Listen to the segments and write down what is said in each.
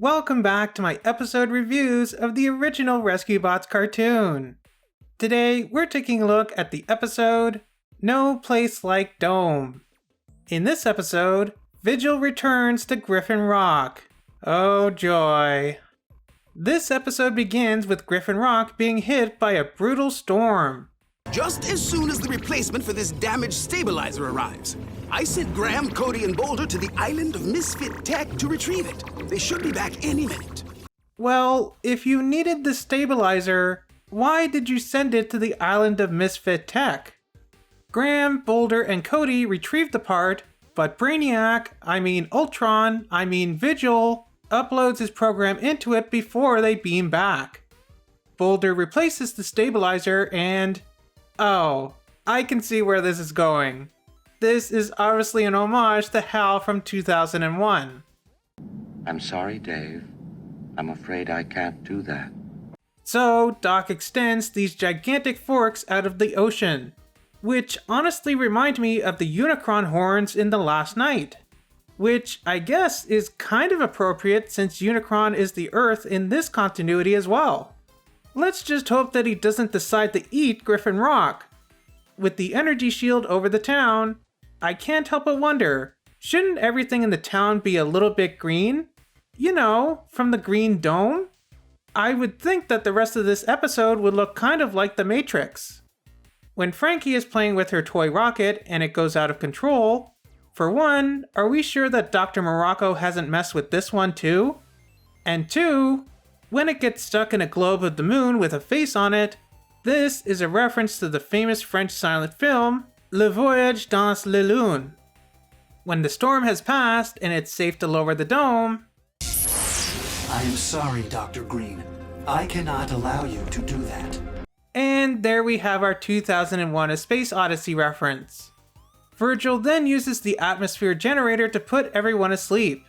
Welcome back to my episode reviews of the original Rescue Bots cartoon. Today, we're taking a look at the episode, No Place Like Dome. In this episode, Vigil returns to Griffin Rock. Oh joy. This episode begins with Griffin Rock being hit by a brutal storm. Just as soon as the replacement for this damaged stabilizer arrives, I sent Graham, Cody, and Boulder to the island of Misfit Tech to retrieve it. They should be back any minute. Well, if you needed the stabilizer, why did you send it to the island of Misfit Tech? Graham, Boulder, and Cody retrieved the part, but Vigil, uploads his program into it before they beam back. Boulder replaces the stabilizer and... oh, I can see where this is going. This is obviously an homage to Hal from 2001. I'm sorry, Dave. I'm afraid I can't do that. So, Doc extends these gigantic forks out of the ocean, which honestly remind me of the Unicron horns in The Last Night, which I guess is kind of appropriate since Unicron is the Earth in this continuity as well. Let's just hope that he doesn't decide to eat Griffin Rock. With the energy shield over the town, I can't help but wonder, shouldn't everything in the town be a little bit green? You know, from the Green Dome? I would think that the rest of this episode would look kind of like The Matrix. When Frankie is playing with her toy rocket and it goes out of control, for one, are we sure that Dr. Morocco hasn't messed with this one too? And two, when it gets stuck in a globe of the moon with a face on it, this is a reference to the famous French silent film, Le Voyage dans la Lune. When the storm has passed and it's safe to lower the dome... I am sorry, Dr. Green. I cannot allow you to do that. And there we have our 2001 A Space Odyssey reference. Vigil then uses the atmosphere generator to put everyone asleep,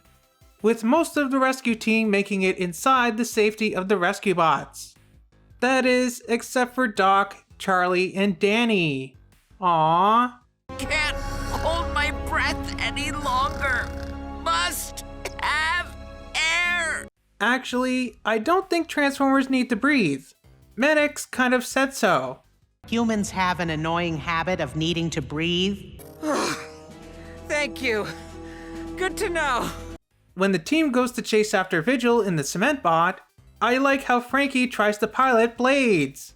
with most of the rescue team making it inside the safety of the rescue bots. That is, except for Doc, Charlie, and Danny. Aww. Can't hold my breath any longer. Must have air. Actually, I don't think Transformers need to breathe. Medics kind of said so. Humans have an annoying habit of needing to breathe. Thank you. Good to know. When the team goes to chase after Vigil in the cement bot, I like how Frankie tries to pilot blades.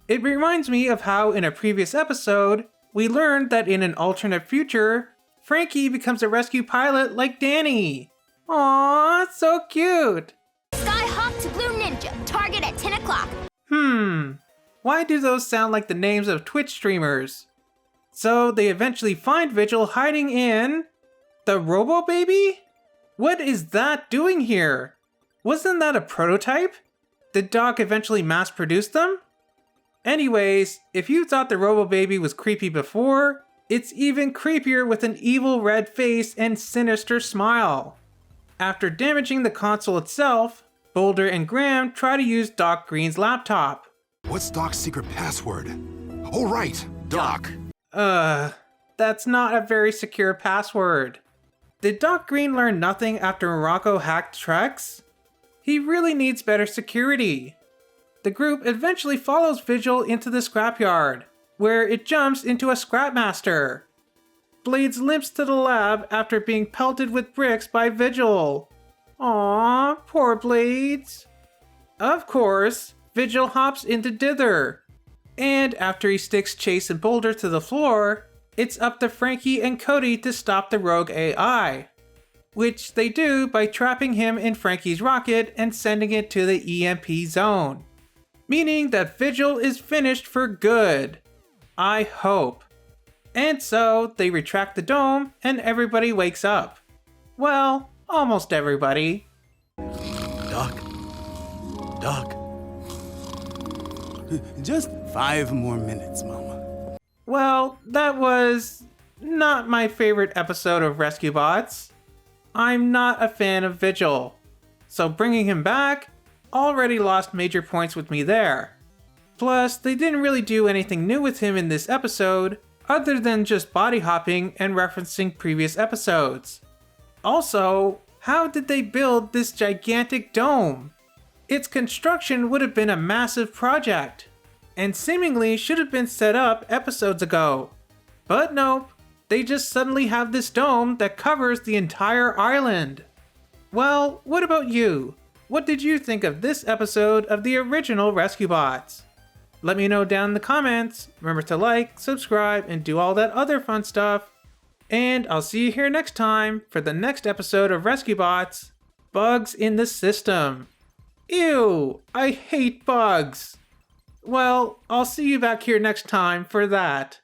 It reminds me of how in a previous episode, we learned that in an alternate future, Frankie becomes a rescue pilot like Danny. Aww, so cute. Skyhawk to Blue Ninja, target at 10 o'clock. Why do those sound like the names of Twitch streamers? So they eventually find Vigil hiding in... the Robo Baby? What is that doing here? Wasn't that a prototype? Did Doc eventually mass produce them? Anyways, if you thought the Robo Baby was creepy before, it's even creepier with an evil red face and sinister smile. After damaging the console itself, Boulder and Graham try to use Doc Green's laptop. What's Doc's secret password? Oh right, Doc. That's not a very secure password. Did Doc Green learn nothing after Morocco hacked Trex? He really needs better security. The group eventually follows Vigil into the scrapyard, where it jumps into a scrapmaster. Blades limps to the lab after being pelted with bricks by Vigil. Aww, poor Blades. Of course, Vigil hops into Dither. And after he sticks Chase and Boulder to the floor, it's up to Frankie and Cody to stop the rogue AI. Which they do by trapping him in Frankie's rocket and sending it to the EMP zone. Meaning that Vigil is finished for good. I hope. And so, they retract the dome and everybody wakes up. Well, almost everybody. Doc. Just 5 more minutes, Mama. Well, that was not my favorite episode of Rescue Bots. I'm not a fan of Vigil, so bringing him back already lost major points with me there. Plus, they didn't really do anything new with him in this episode, other than just body hopping and referencing previous episodes. Also, How did they build this gigantic dome? Its construction would have been a massive project, and seemingly should have been set up episodes ago. But nope, they just suddenly have this dome that covers the entire island. Well, what about you? What did you think of this episode of the original Rescue Bots? Let me know down in the comments. Remember to like, subscribe, and do all that other fun stuff. And I'll see you here next time for the next episode of Rescue Bots, Bugs in the System. Ew, I hate bugs. Well, I'll see you back here next time for that.